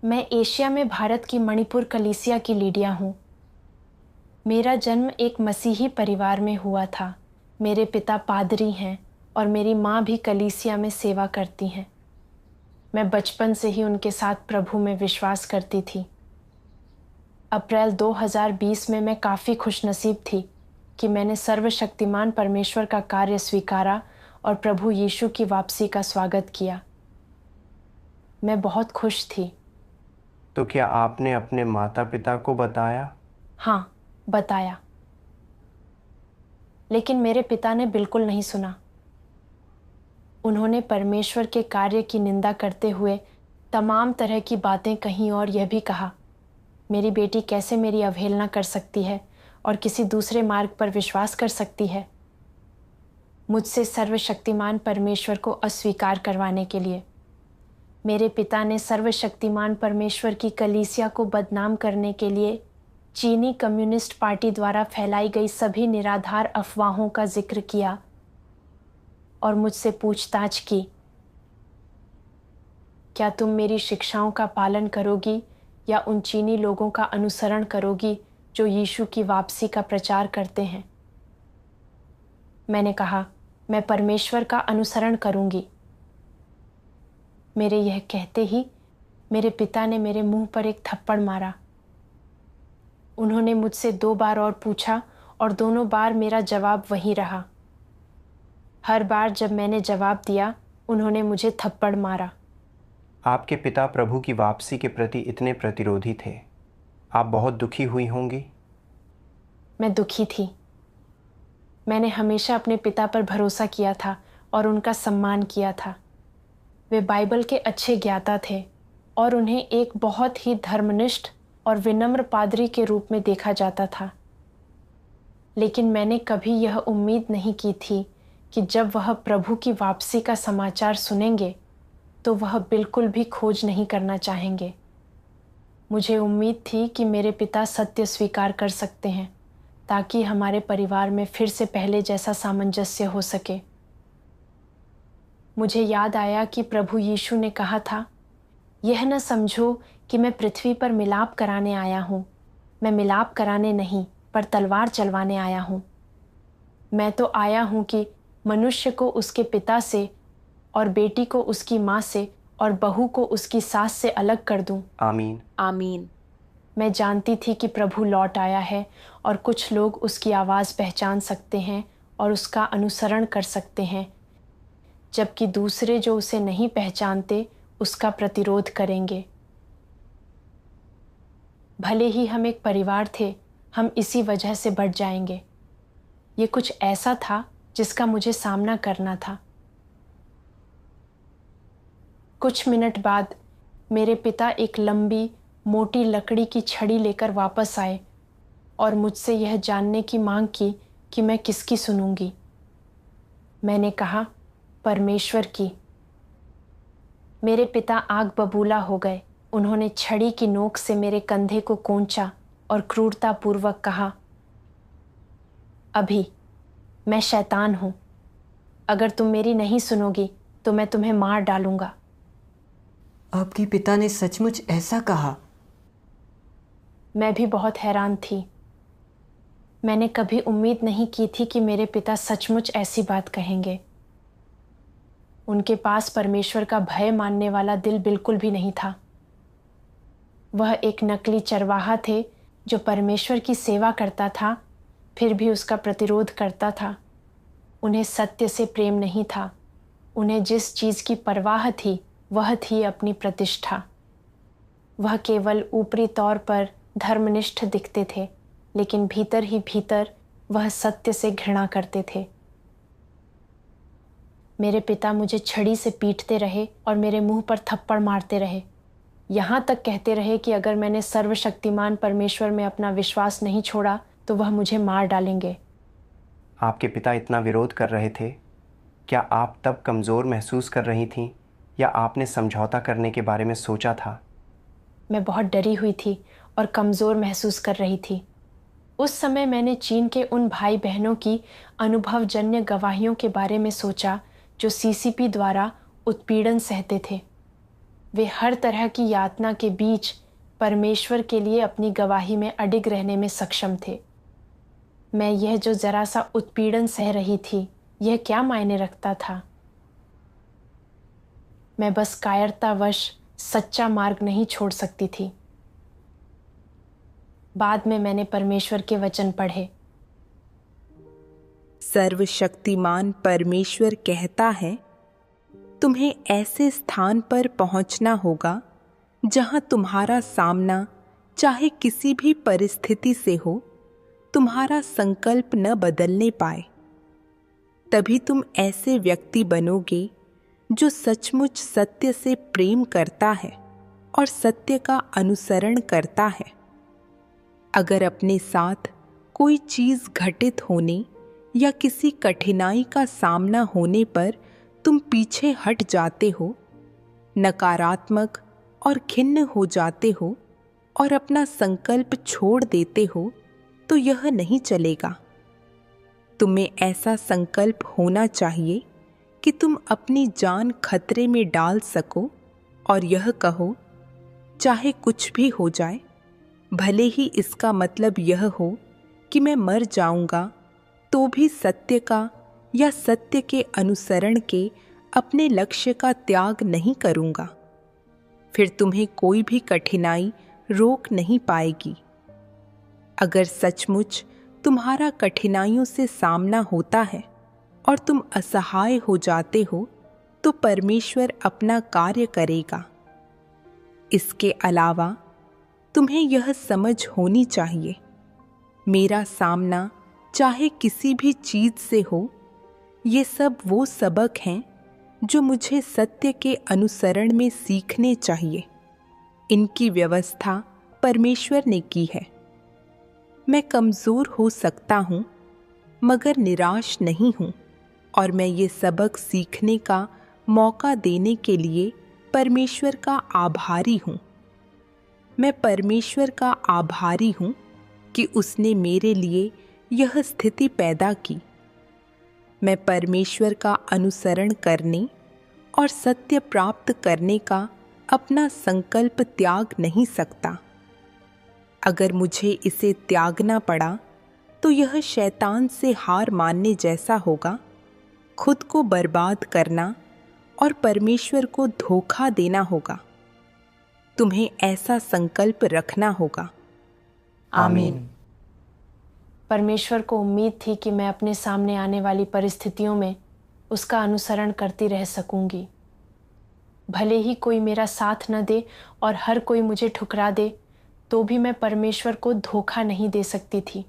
मैं एशिया में भारत की मणिपुर कलीसिया की लीडिया हूँ। मेरा जन्म एक मसीही परिवार में हुआ था। मेरे पिता पादरी हैं और मेरी माँ भी कलीसिया में सेवा करती हैं। मैं बचपन से ही उनके साथ प्रभु में विश्वास करती थी। अप्रैल 2020 में मैं काफ़ी खुशनसीब थी कि मैंने सर्वशक्तिमान परमेश्वर का कार्य स्वीकारा और प्रभु यीशु की वापसी का स्वागत किया। मैं बहुत खुश थी। तो क्या आपने अपने माता पिता को बताया? हाँ, बताया। लेकिन मेरे पिता ने बिल्कुल नहीं सुना। उन्होंने परमेश्वर के कार्य की निंदा करते हुए तमाम तरह की बातें कहीं और यह भी कहा, मेरी बेटी कैसे मेरी अवहेलना कर सकती है और किसी दूसरे मार्ग पर विश्वास कर सकती है। मुझसे सर्वशक्तिमान परमेश्वर को अस्वीकार करवाने के लिए मेरे पिता ने सर्वशक्तिमान परमेश्वर की कलीसिया को बदनाम करने के लिए चीनी कम्युनिस्ट पार्टी द्वारा फैलाई गई सभी निराधार अफवाहों का जिक्र किया और मुझसे पूछताछ की, क्या तुम मेरी शिक्षाओं का पालन करोगी या उन चीनी लोगों का अनुसरण करोगी जो यीशु की वापसी का प्रचार करते हैं? मैंने कहा, मैं परमेश्वर का अनुसरण करूंगी। मेरे यह कहते ही मेरे पिता ने मेरे मुंह पर एक थप्पड़ मारा। उन्होंने मुझसे 2 बार और पूछा और दोनों बार मेरा जवाब वही रहा। हर बार जब मैंने जवाब दिया, उन्होंने मुझे थप्पड़ मारा। आपके पिता प्रभु की वापसी के प्रति इतने प्रतिरोधी थे, आप बहुत दुखी हुई होंगी। मैं दुखी थी। मैंने हमेशा अपने पिता पर भरोसा किया था और उनका सम्मान किया था। वे बाइबल के अच्छे ज्ञाता थे और उन्हें एक बहुत ही धर्मनिष्ठ और विनम्र पादरी के रूप में देखा जाता था। लेकिन मैंने कभी यह उम्मीद नहीं की थी कि जब वह प्रभु की वापसी का समाचार सुनेंगे तो वह बिल्कुल भी खोज नहीं करना चाहेंगे। मुझे उम्मीद थी कि मेरे पिता सत्य स्वीकार कर सकते हैं ताकि हमारे परिवार में फिर से पहले जैसा सामंजस्य हो सके। मुझे याद आया कि प्रभु यीशु ने कहा था, यह न समझो कि मैं पृथ्वी पर मिलाप कराने आया हूँ। मैं मिलाप कराने नहीं, पर तलवार चलवाने आया हूँ। मैं तो आया हूँ कि मनुष्य को उसके पिता से और बेटी को उसकी माँ से और बहू को उसकी सास से अलग कर दूँ। आमीन। आमीन। मैं जानती थी कि प्रभु लौट आया है और कुछ लोग उसकी आवाज़ पहचान सकते हैं और उसका अनुसरण कर सकते हैं, जबकि दूसरे जो उसे नहीं पहचानते उसका प्रतिरोध करेंगे। भले ही हम एक परिवार थे, हम इसी वजह से बढ़ जाएंगे। ये कुछ ऐसा था जिसका मुझे सामना करना था। कुछ मिनट बाद मेरे पिता एक लंबी मोटी लकड़ी की छड़ी लेकर वापस आए और मुझसे यह जानने की मांग की कि मैं किसकी सुनूंगी। मैंने कहा, परमेश्वर की। मेरे पिता आग बबूला हो गए। उन्होंने छड़ी की नोक से मेरे कंधे को कोंचा और क्रूरतापूर्वक कहा, अभी मैं शैतान हूं। अगर तुम मेरी नहीं सुनोगी तो मैं तुम्हें मार डालूंगा। आपके पिता ने सचमुच ऐसा कहा? मैं भी बहुत हैरान थी। मैंने कभी उम्मीद नहीं की थी कि मेरे पिता सचमुच ऐसी बात कहेंगे। उनके पास परमेश्वर का भय मानने वाला दिल बिल्कुल भी नहीं था। वह एक नकली चरवाहा थे जो परमेश्वर की सेवा करता था, फिर भी उसका प्रतिरोध करता था। उन्हें सत्य से प्रेम नहीं था। उन्हें जिस चीज़ की परवाह थी वह थी अपनी प्रतिष्ठा। वह केवल ऊपरी तौर पर धर्मनिष्ठ दिखते थे, लेकिन भीतर ही भीतर वह सत्य से घृणा करते थे। मेरे पिता मुझे छड़ी से पीटते रहे और मेरे मुंह पर थप्पड़ मारते रहे। यहाँ तक कहते रहे कि अगर मैंने सर्वशक्तिमान परमेश्वर में अपना विश्वास नहीं छोड़ा तो वह मुझे मार डालेंगे। आपके पिता इतना विरोध कर रहे थे, क्या आप तब कमज़ोर महसूस कर रही थीं या आपने समझौता करने के बारे में सोचा था? मैं बहुत डरी हुई थी और कमज़ोर महसूस कर रही थी। उस समय मैंने चीन के उन भाई बहनों की अनुभवजन्य गवाहियों के बारे में सोचा जो सीसीपी द्वारा उत्पीड़न सहते थे। वे हर तरह की यातना के बीच परमेश्वर के लिए अपनी गवाही में अडिग रहने में सक्षम थे। मैं यह जो जरा सा उत्पीड़न सह रही थी, यह क्या मायने रखता था? मैं बस कायरतावश सच्चा मार्ग नहीं छोड़ सकती थी। बाद में मैंने परमेश्वर के वचन पढ़े। सर्वशक्तिमान परमेश्वर कहता है, तुम्हें ऐसे स्थान पर पहुंचना होगा जहां तुम्हारा सामना चाहे किसी भी परिस्थिति से हो, तुम्हारा संकल्प न बदलने पाए। तभी तुम ऐसे व्यक्ति बनोगे जो सचमुच सत्य से प्रेम करता है और सत्य का अनुसरण करता है। अगर अपने साथ कोई चीज़ घटित होने या किसी कठिनाई का सामना होने पर तुम पीछे हट जाते हो, नकारात्मक और खिन्न हो जाते हो और अपना संकल्प छोड़ देते हो, तो यह नहीं चलेगा। तुम्हें ऐसा संकल्प होना चाहिए कि तुम अपनी जान खतरे में डाल सको और यह कहो, चाहे कुछ भी हो जाए, भले ही इसका मतलब यह हो कि मैं मर जाऊंगा, तो भी सत्य का या सत्य के अनुसरण के अपने लक्ष्य का त्याग नहीं करूंगा। फिर तुम्हें कोई भी कठिनाई रोक नहीं पाएगी। अगर सचमुच तुम्हारा कठिनाइयों से सामना होता है और तुम असहाय हो जाते हो, तो परमेश्वर अपना कार्य करेगा। इसके अलावा तुम्हें यह समझ होनी चाहिए, मेरा सामना चाहे किसी भी चीज से हो, ये सब वो सबक हैं जो मुझे सत्य के अनुसरण में सीखने चाहिए। इनकी व्यवस्था परमेश्वर ने की है। मैं कमज़ोर हो सकता हूँ, मगर निराश नहीं हूँ, और मैं ये सबक सीखने का मौका देने के लिए परमेश्वर का आभारी हूँ। मैं परमेश्वर का आभारी हूँ कि उसने मेरे लिए यह स्थिति पैदा की। मैं परमेश्वर का अनुसरण करने और सत्य प्राप्त करने का अपना संकल्प त्याग नहीं सकता। अगर मुझे इसे त्यागना पड़ा तो यह शैतान से हार मानने जैसा होगा, खुद को बर्बाद करना और परमेश्वर को धोखा देना होगा। तुम्हें ऐसा संकल्प रखना होगा। आमीन। परमेश्वर को उम्मीद थी कि मैं अपने सामने आने वाली परिस्थितियों में उसका अनुसरण करती रह सकूंगी। भले ही कोई मेरा साथ न दे और हर कोई मुझे ठुकरा दे, तो भी मैं परमेश्वर को धोखा नहीं दे सकती थी।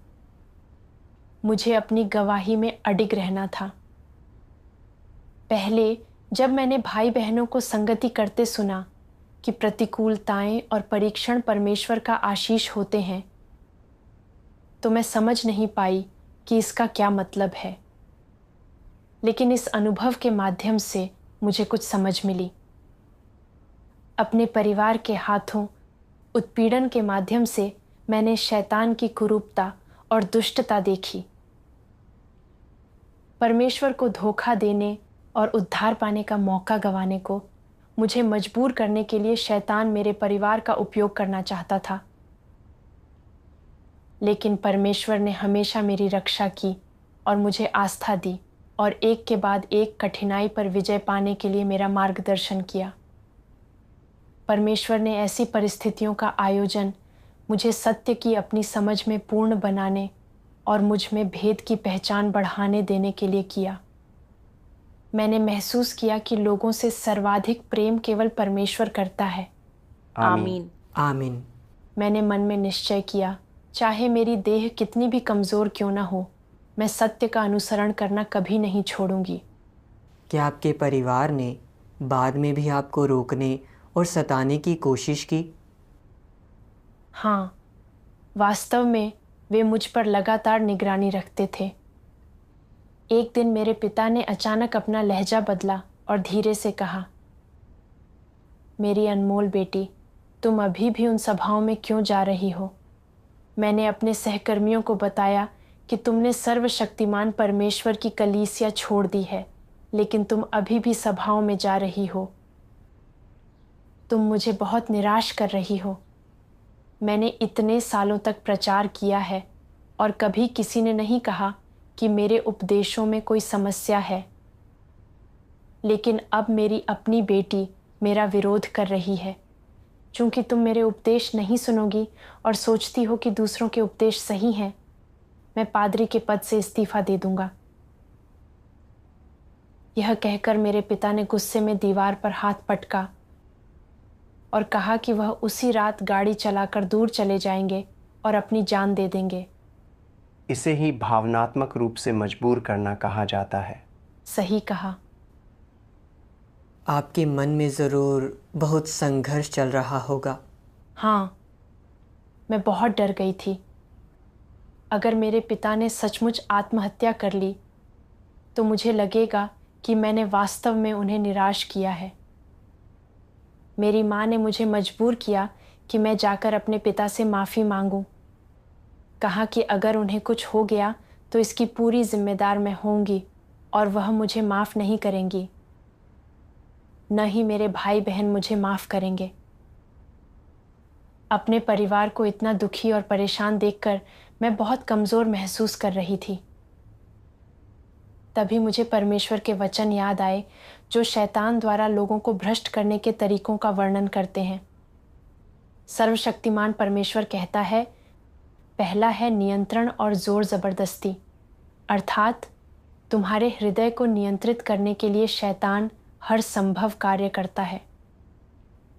मुझे अपनी गवाही में अडिग रहना था। पहले जब मैंने भाई बहनों को संगति करते सुना कि प्रतिकूलताएं और परीक्षण परमेश्वर का आशीष होते हैं, तो मैं समझ नहीं पाई कि इसका क्या मतलब है। लेकिन इस अनुभव के माध्यम से मुझे कुछ समझ मिली। अपने परिवार के हाथों उत्पीड़न के माध्यम से मैंने शैतान की कुरूपता और दुष्टता देखी। परमेश्वर को धोखा देने और उद्धार पाने का मौका गंवाने को मुझे मजबूर करने के लिए शैतान मेरे परिवार का उपयोग करना चाहता था। लेकिन परमेश्वर ने हमेशा मेरी रक्षा की और मुझे आस्था दी और एक के बाद एक कठिनाई पर विजय पाने के लिए मेरा मार्गदर्शन किया। परमेश्वर ने ऐसी परिस्थितियों का आयोजन मुझे सत्य की अपनी समझ में पूर्ण बनाने और मुझ में भेद की पहचान बढ़ाने देने के लिए किया। मैंने महसूस किया कि लोगों से सर्वाधिक प्रेम केवल परमेश्वर करता है। आमीन। आमीन। मैंने मन में निश्चय किया, चाहे मेरी देह कितनी भी कमज़ोर क्यों ना हो, मैं सत्य का अनुसरण करना कभी नहीं छोड़ूंगी। क्या आपके परिवार ने बाद में भी आपको रोकने और सताने की कोशिश की? हाँ, वास्तव में वे मुझ पर लगातार निगरानी रखते थे। एक दिन मेरे पिता ने अचानक अपना लहजा बदला और धीरे से कहा, मेरी अनमोल बेटी, तुम अभी भी उन सभाओं में क्यों जा रही हो? मैंने अपने सहकर्मियों को बताया कि तुमने सर्वशक्तिमान परमेश्वर की कलीसिया छोड़ दी है, लेकिन तुम अभी भी सभाओं में जा रही हो। तुम मुझे बहुत निराश कर रही हो। मैंने इतने सालों तक प्रचार किया है और कभी किसी ने नहीं कहा कि मेरे उपदेशों में कोई समस्या है। लेकिन अब मेरी अपनी बेटी मेरा विरोध कर रही है। चूंकि तुम मेरे उपदेश नहीं सुनोगी और सोचती हो कि दूसरों के उपदेश सही हैं, मैं पादरी के पद से इस्तीफा दे दूंगा। यह कहकर मेरे पिता ने गुस्से में दीवार पर हाथ पटका और कहा कि वह उसी रात गाड़ी चलाकर दूर चले जाएंगे और अपनी जान दे देंगे। इसे ही भावनात्मक रूप से मजबूर करना कहा जाता है। सही कहा। आपके मन में ज़रूर बहुत संघर्ष चल रहा होगा। हाँ, मैं बहुत डर गई थी। अगर मेरे पिता ने सचमुच आत्महत्या कर ली तो मुझे लगेगा कि मैंने वास्तव में उन्हें निराश किया है। मेरी माँ ने मुझे मजबूर किया कि मैं जाकर अपने पिता से माफ़ी मांगूं। कहा कि अगर उन्हें कुछ हो गया तो इसकी पूरी जिम्मेदार मैं होंगी और वह मुझे माफ़ नहीं करेंगी। न ही मेरे भाई बहन मुझे माफ़ करेंगे। अपने परिवार को इतना दुखी और परेशान देखकर मैं बहुत कमज़ोर महसूस कर रही थी। तभी मुझे परमेश्वर के वचन याद आए जो शैतान द्वारा लोगों को भ्रष्ट करने के तरीकों का वर्णन करते हैं। सर्वशक्तिमान परमेश्वर कहता है, पहला है नियंत्रण और जोर ज़बरदस्ती, अर्थात तुम्हारे हृदय को नियंत्रित करने के लिए शैतान हर संभव कार्य करता है।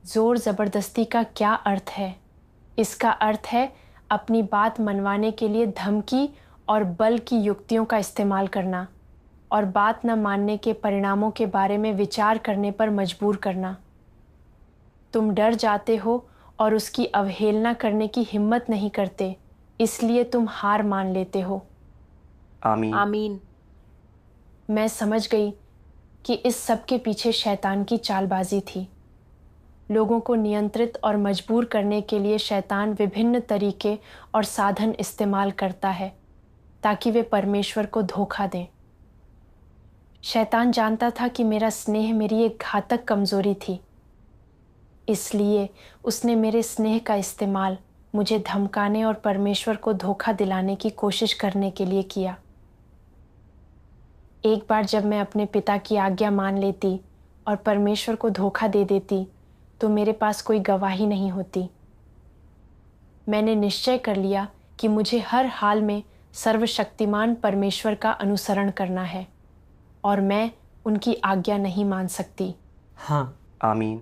जोर ज़बरदस्ती का क्या अर्थ है? इसका अर्थ है अपनी बात मनवाने के लिए धमकी और बल की युक्तियों का इस्तेमाल करना और बात न मानने के परिणामों के बारे में विचार करने पर मजबूर करना। तुम डर जाते हो और उसकी अवहेलना करने की हिम्मत नहीं करते, इसलिए तुम हार मान लेते हो। आमीन। आमीन। मैं समझ गई कि इस सब के पीछे शैतान की चालबाजी थी। लोगों को नियंत्रित और मजबूर करने के लिए शैतान विभिन्न तरीके और साधन इस्तेमाल करता है ताकि वे परमेश्वर को धोखा दें। शैतान जानता था कि मेरा स्नेह मेरी एक घातक कमजोरी थी, इसलिए उसने मेरे स्नेह का इस्तेमाल मुझे धमकाने और परमेश्वर को धोखा दिलाने की कोशिश करने के लिए किया। एक बार जब मैं अपने पिता की आज्ञा मान लेती और परमेश्वर को धोखा दे देती तो मेरे पास कोई गवाही नहीं होती। मैंने निश्चय कर लिया कि मुझे हर हाल में सर्वशक्तिमान परमेश्वर का अनुसरण करना है और मैं उनकी आज्ञा नहीं मान सकती। हाँ। आमीन।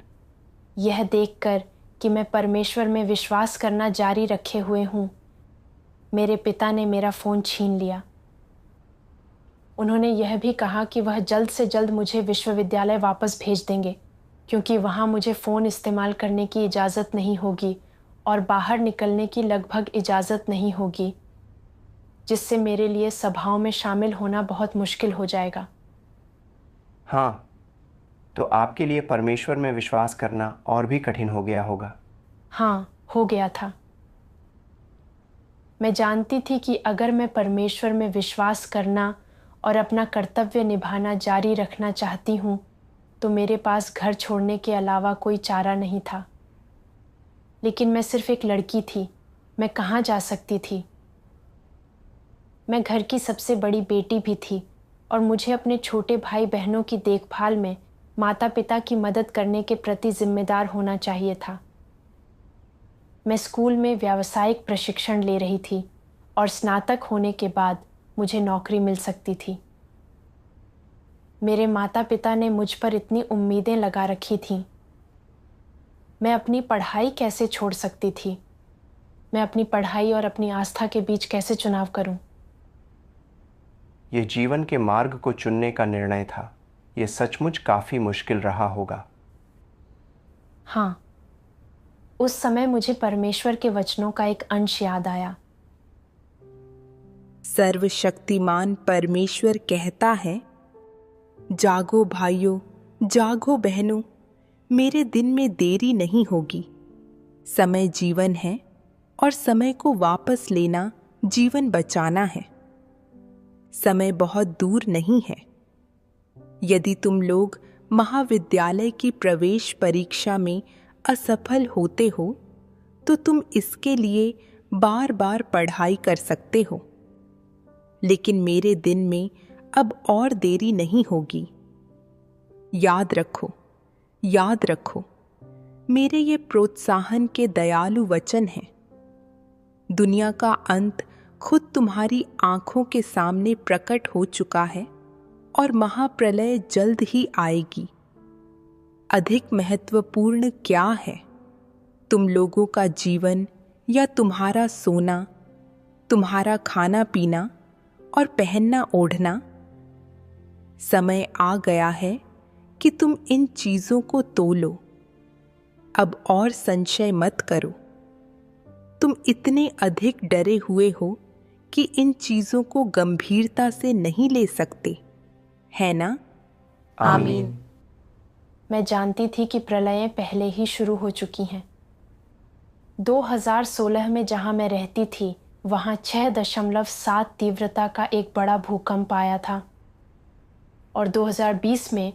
यह देखकर कि मैं परमेश्वर में विश्वास करना जारी रखे हुए हूँ, मेरे पिता ने मेरा फ़ोन छीन लिया। उन्होंने यह भी कहा कि वह जल्द से जल्द मुझे विश्वविद्यालय वापस भेज देंगे, क्योंकि वहाँ मुझे फ़ोन इस्तेमाल करने की इजाज़त नहीं होगी और बाहर निकलने की लगभग इजाज़त नहीं होगी, जिससे मेरे लिए सभाओं में शामिल होना बहुत मुश्किल हो जाएगा। हाँ, तो आपके लिए परमेश्वर में विश्वास करना और भी कठिन हो गया होगा। हाँ, हो गया था। मैं जानती थी कि अगर मैं परमेश्वर में विश्वास करना और अपना कर्तव्य निभाना जारी रखना चाहती हूँ तो मेरे पास घर छोड़ने के अलावा कोई चारा नहीं था। लेकिन मैं सिर्फ एक लड़की थी, मैं कहाँ जा सकती थी? मैं घर की सबसे बड़ी बेटी भी थी और मुझे अपने छोटे भाई बहनों की देखभाल में माता पिता की मदद करने के प्रति जिम्मेदार होना चाहिए था। मैं स्कूल में व्यावसायिक प्रशिक्षण ले रही थी और स्नातक होने के बाद मुझे नौकरी मिल सकती थी। मेरे माता पिता ने मुझ पर इतनी उम्मीदें लगा रखी थीं। मैं अपनी पढ़ाई कैसे छोड़ सकती थी? मैं अपनी पढ़ाई और अपनी आस्था के बीच कैसे चुनाव करूं? ये जीवन के मार्ग को चुनने का निर्णय था। ये सचमुच काफी मुश्किल रहा होगा। हाँ, उस समय मुझे परमेश्वर के वचनों का एक अंश याद आया। सर्वशक्तिमान परमेश्वर कहता है, जागो भाइयों, जागो बहनों, मेरे दिन में देरी नहीं होगी। समय जीवन है और समय को वापस लेना जीवन बचाना है। समय बहुत दूर नहीं है। यदि तुम लोग महाविद्यालय की प्रवेश परीक्षा में असफल होते हो तो तुम इसके लिए बार बार पढ़ाई कर सकते हो, लेकिन मेरे दिन में अब और देरी नहीं होगी। याद रखो, याद रखो, मेरे ये प्रोत्साहन के दयालु वचन हैं। दुनिया का अंत खुद तुम्हारी आंखों के सामने प्रकट हो चुका है और महाप्रलय जल्द ही आएगी। अधिक महत्वपूर्ण क्या है, तुम लोगों का जीवन या तुम्हारा सोना, तुम्हारा खाना पीना और पहनना ओढ़ना? समय आ गया है कि तुम इन चीजों को तोलो। अब और संशय मत करो। तुम इतने अधिक डरे हुए हो कि इन चीजों को गंभीरता से नहीं ले सकते, है ना? आमीन। मैं जानती थी कि प्रलयें पहले ही शुरू हो चुकी हैं। 2016 में जहां मैं रहती थी, वहां 6.7 तीव्रता का एक बड़ा भूकंप आया था और 2020 में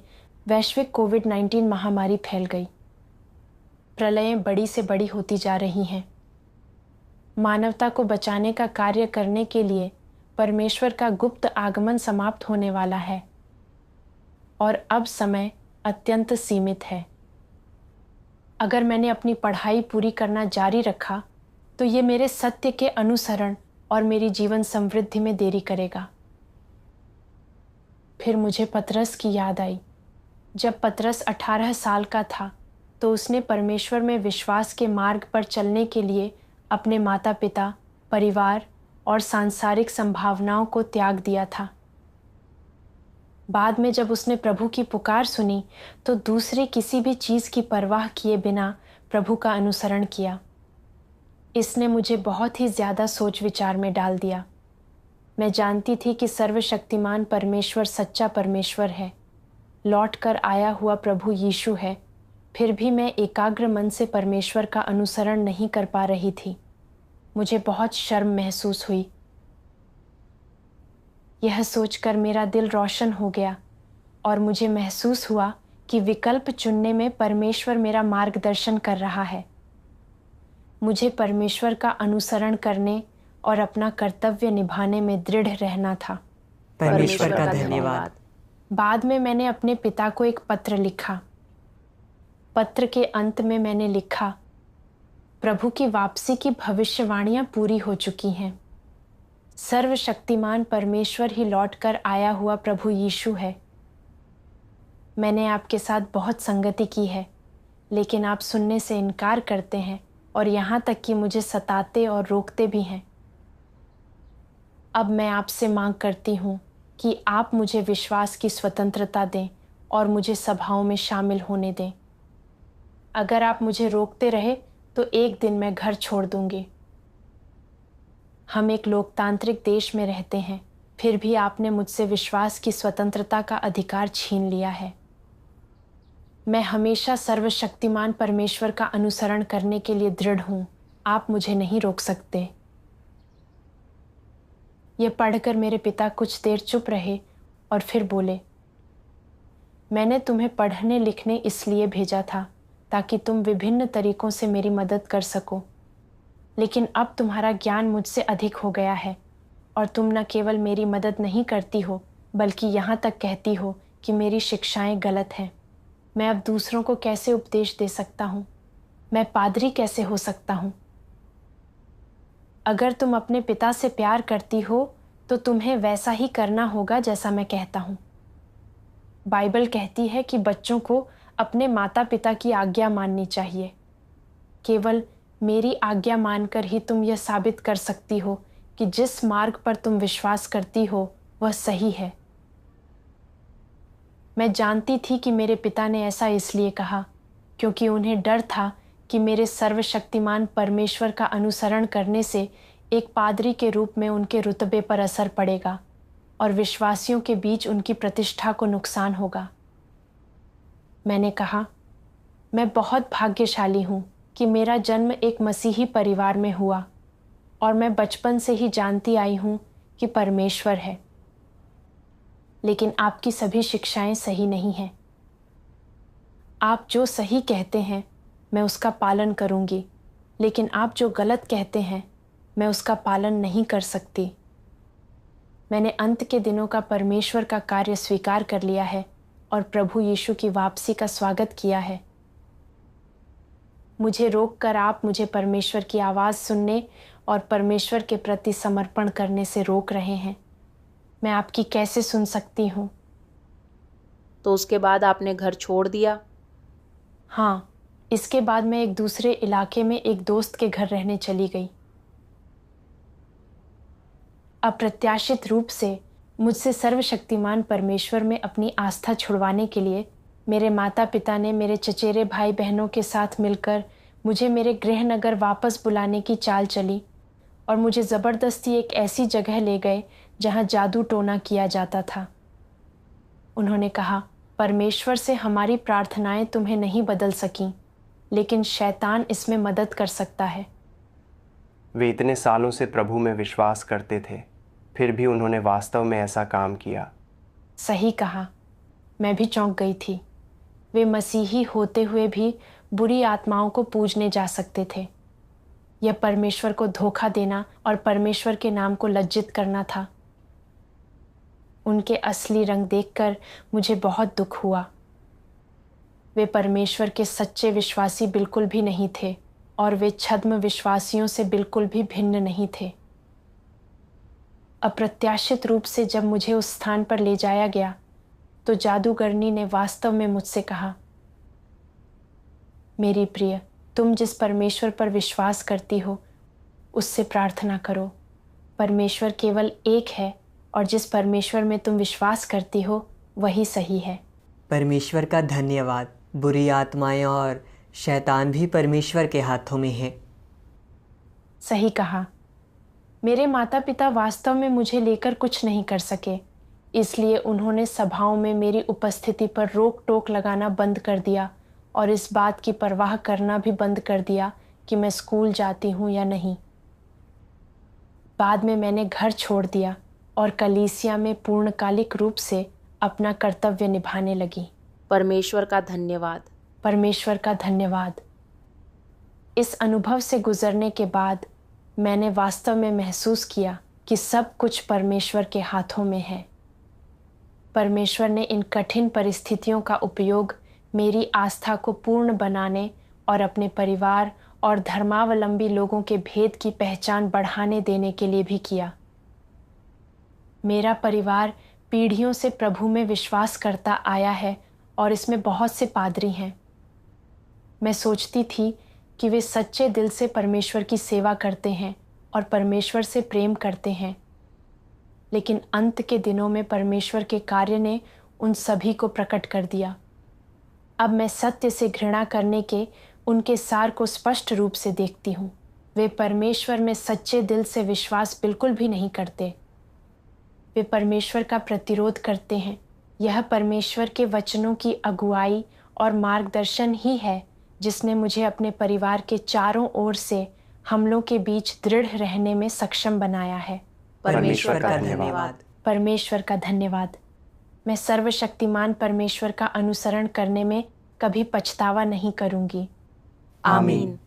वैश्विक कोविड-19 महामारी फैल गई। प्रलयें बड़ी से बड़ी होती जा रही हैं। मानवता को बचाने का कार्य करने के लिए परमेश्वर का गुप्त आगमन समाप्त होने वाला है और अब समय अत्यंत सीमित है। अगर मैंने अपनी पढ़ाई पूरी करना जारी रखा तो ये मेरे सत्य के अनुसरण और मेरी जीवन समृद्धि में देरी करेगा। फिर मुझे पतरस की याद आई। जब पतरस 18 साल का था तो उसने परमेश्वर में विश्वास के मार्ग पर चलने के लिए अपने माता पिता, परिवार और सांसारिक संभावनाओं को त्याग दिया था। बाद में जब उसने प्रभु की पुकार सुनी तो दूसरे किसी भी चीज़ की परवाह किए बिना प्रभु का अनुसरण किया। इसने मुझे बहुत ही ज़्यादा सोच विचार में डाल दिया। मैं जानती थी कि सर्वशक्तिमान परमेश्वर सच्चा परमेश्वर है, लौट कर आया हुआ प्रभु यीशु है। फिर भी मैं एकाग्र मन से परमेश्वर का अनुसरण नहीं कर पा रही थी। मुझे बहुत शर्म महसूस हुई। यह सोचकर मेरा दिल रोशन हो गया और मुझे महसूस हुआ कि विकल्प चुनने में परमेश्वर मेरा मार्गदर्शन कर रहा है। मुझे परमेश्वर का अनुसरण करने और अपना कर्तव्य निभाने में दृढ़ रहना था। परमेश्वर का धन्यवाद। बाद में मैंने अपने पिता को एक पत्र लिखा। पत्र के अंत में मैंने लिखा, प्रभु की वापसी की भविष्यवाणियां पूरी हो चुकी हैं। सर्वशक्तिमान परमेश्वर ही लौटकर आया हुआ प्रभु यीशु है। मैंने आपके साथ बहुत संगति की है, लेकिन आप सुनने से इनकार करते हैं और यहाँ तक कि मुझे सताते और रोकते भी हैं। अब मैं आपसे मांग करती हूँ कि आप मुझे विश्वास की स्वतंत्रता दें और मुझे सभाओं में शामिल होने दें। अगर आप मुझे रोकते रहे तो एक दिन मैं घर छोड़ दूंगी। हम एक लोकतांत्रिक देश में रहते हैं, फिर भी आपने मुझसे विश्वास की स्वतंत्रता का अधिकार छीन लिया है। मैं हमेशा सर्वशक्तिमान परमेश्वर का अनुसरण करने के लिए दृढ़ हूं। आप मुझे नहीं रोक सकते। यह पढ़कर मेरे पिता कुछ देर चुप रहे और फिर बोले, मैंने तुम्हें पढ़ने लिखने इसलिए भेजा था ताकि तुम विभिन्न तरीकों से मेरी मदद कर सको, लेकिन अब तुम्हारा ज्ञान मुझसे अधिक हो गया है और तुम न केवल मेरी मदद नहीं करती हो बल्कि यहाँ तक कहती हो कि मेरी शिक्षाएं गलत हैं। मैं अब दूसरों को कैसे उपदेश दे सकता हूँ? मैं पादरी कैसे हो सकता हूँ? अगर तुम अपने पिता से प्यार करती हो तो तुम्हें वैसा ही करना होगा जैसा मैं कहता हूँ। बाइबल कहती है कि बच्चों को अपने माता पिता की आज्ञा माननी चाहिए। केवल मेरी आज्ञा मानकर ही तुम यह साबित कर सकती हो कि जिस मार्ग पर तुम विश्वास करती हो वह सही है। मैं जानती थी कि मेरे पिता ने ऐसा इसलिए कहा क्योंकि उन्हें डर था कि मेरे सर्वशक्तिमान परमेश्वर का अनुसरण करने से एक पादरी के रूप में उनके रुतबे पर असर पड़ेगा और विश्वासियों के बीच उनकी प्रतिष्ठा को नुकसान होगा। मैंने कहा, मैं बहुत भाग्यशाली हूँ कि मेरा जन्म एक मसीही परिवार में हुआ और मैं बचपन से ही जानती आई हूँ कि परमेश्वर है, लेकिन आपकी सभी शिक्षाएं सही नहीं हैं। आप जो सही कहते हैं मैं उसका पालन करूंगी, लेकिन आप जो गलत कहते हैं मैं उसका पालन नहीं कर सकती। मैंने अंत के दिनों का परमेश्वर का कार्य स्वीकार कर लिया है और प्रभु यीशु की वापसी का स्वागत किया है। मुझे रोककर आप मुझे परमेश्वर की आवाज़ सुनने और परमेश्वर के प्रति समर्पण करने से रोक रहे हैं। मैं आपकी कैसे सुन सकती हूँ? तो उसके बाद आपने घर छोड़ दिया? हाँ, इसके बाद मैं एक दूसरे इलाके में एक दोस्त के घर रहने चली गई। अप्रत्याशित रूप से मुझसे सर्वशक्तिमान परमेश्वर में अपनी आस्था छुड़वाने के लिए मेरे माता पिता ने मेरे चचेरे भाई बहनों के साथ मिलकर मुझे मेरे गृहनगर वापस बुलाने की चाल चली और मुझे ज़बरदस्ती एक ऐसी जगह ले गए जहां जादू टोना किया जाता था। उन्होंने कहा, परमेश्वर से हमारी प्रार्थनाएं तुम्हें नहीं बदल सकीं, लेकिन शैतान इसमें मदद कर सकता है। वे इतने सालों से प्रभु में विश्वास करते थे, फिर भी उन्होंने वास्तव में ऐसा काम किया। सही कहा, मैं भी चौंक गई थी। वे मसीही होते हुए भी बुरी आत्माओं को पूजने जा सकते थे। यह परमेश्वर को धोखा देना और परमेश्वर के नाम को लज्जित करना था। उनके असली रंग देखकर मुझे बहुत दुख हुआ। वे परमेश्वर के सच्चे विश्वासी बिल्कुल भी नहीं थे और वे छद्म विश्वासियों से बिल्कुल भी भिन्न नहीं थे। अप्रत्याशित रूप से जब मुझे उस स्थान पर ले जाया गया तो जादूगरनी ने वास्तव में मुझसे कहा, मेरी प्रिय, तुम जिस परमेश्वर पर विश्वास करती हो उससे प्रार्थना करो। परमेश्वर केवल एक है और जिस परमेश्वर में तुम विश्वास करती हो वही सही है। परमेश्वर का धन्यवाद। बुरी आत्माएं और शैतान भी परमेश्वर के हाथों में है। सही कहा। मेरे माता पिता वास्तव में मुझे लेकर कुछ नहीं कर सके, इसलिए उन्होंने सभाओं में मेरी उपस्थिति पर रोक टोक लगाना बंद कर दिया और इस बात की परवाह करना भी बंद कर दिया कि मैं स्कूल जाती हूँ या नहीं। बाद में मैंने घर छोड़ दिया और कलीसिया में पूर्णकालिक रूप से अपना कर्तव्य निभाने लगी। परमेश्वर का धन्यवाद। परमेश्वर का धन्यवाद। इस अनुभव से गुजरने के बाद मैंने वास्तव में महसूस किया कि सब कुछ परमेश्वर के हाथों में है। परमेश्वर ने इन कठिन परिस्थितियों का उपयोग मेरी आस्था को पूर्ण बनाने और अपने परिवार और धर्मावलंबी लोगों के भेद की पहचान बढ़ाने देने के लिए भी किया। मेरा परिवार पीढ़ियों से प्रभु में विश्वास करता आया है और इसमें बहुत से पादरी हैं। मैं सोचती थी कि वे सच्चे दिल से परमेश्वर की सेवा करते हैं और परमेश्वर से प्रेम करते हैं, लेकिन अंत के दिनों में परमेश्वर के कार्य ने उन सभी को प्रकट कर दिया। अब मैं सत्य से घृणा करने के उनके सार को स्पष्ट रूप से देखती हूँ। वे परमेश्वर में सच्चे दिल से विश्वास बिल्कुल भी नहीं करते। वे परमेश्वर का प्रतिरोध करते हैं। यह परमेश्वर के वचनों की अगुवाई और मार्गदर्शन ही है जिसने मुझे अपने परिवार के चारों ओर से हमलों के बीच दृढ़ रहने में सक्षम बनाया है। परमेश्वर का धन्यवाद। परमेश्वर का धन्यवाद। मैं सर्वशक्तिमान परमेश्वर का अनुसरण करने में कभी पछतावा नहीं करूंगी। आमीन।